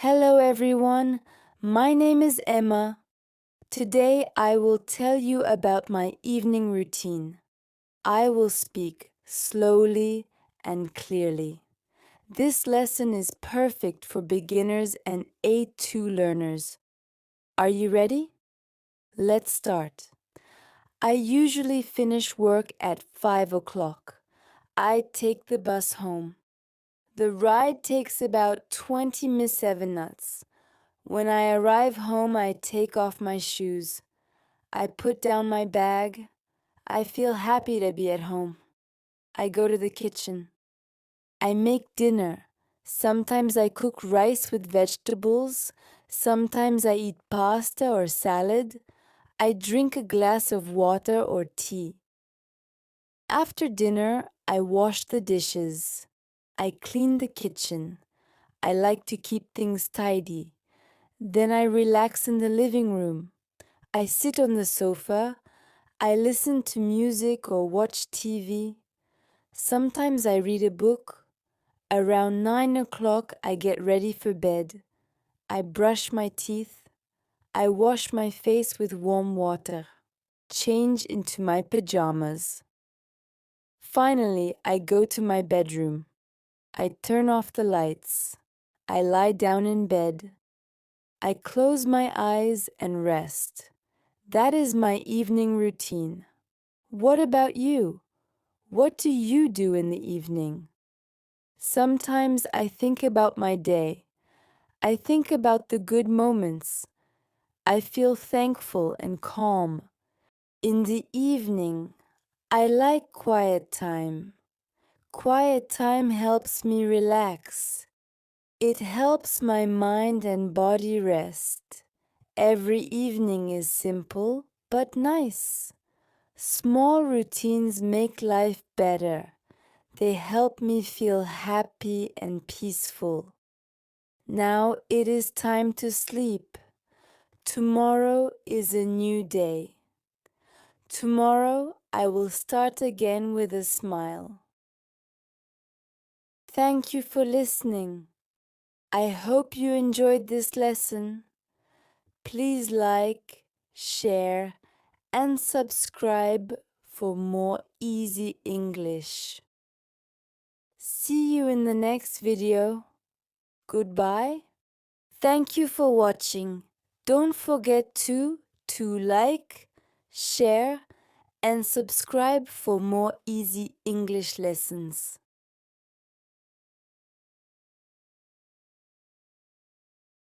Hello everyone, my name is Emma. Today I will tell you about my evening routine. I will speak slowly and clearly. This lesson is perfect for beginners and A2 learners. Are you ready? Let's start. I usually finish work at 5 o'clock. I take the bus home. The ride takes about 20 minutes. When I arrive home, I take off my shoes. I put down my bag. I feel happy to be at home. I go to the kitchen. I make dinner. Sometimes I cook rice with vegetables. Sometimes I eat pasta or salad. I drink a glass of water or tea. After dinner, I wash the dishes. I clean the kitchen. I like to keep things tidy. Then I relax in the living room. I sit on the sofa. I listen to music or watch TV. Sometimes I read a book. Around 9 o'clock, I get ready for bed. I brush my teeth. I wash my face with warm water. Change into my pajamas. Finally, I go to my bedroom. I turn off the lights. I lie down in bed. I close my eyes and rest. That is my evening routine. What about you? What do you do in the evening? Sometimes I think about my day. I think about the good moments. I feel thankful and calm. In the evening, I like quiet time. Quiet time helps me relax. It helps my mind and body rest. Every evening is simple but nice. Small routines make life better. They help me feel happy and peaceful. Now it is time to sleep. Tomorrow is a new day. Tomorrow I will start again with a smile. Thank you for listening. I hope you enjoyed this lesson. Please like, share, and subscribe for more easy English. See you in the next video. Goodbye. Thank you for watching. Don't forget to like, share, and subscribe for more easy English lessons.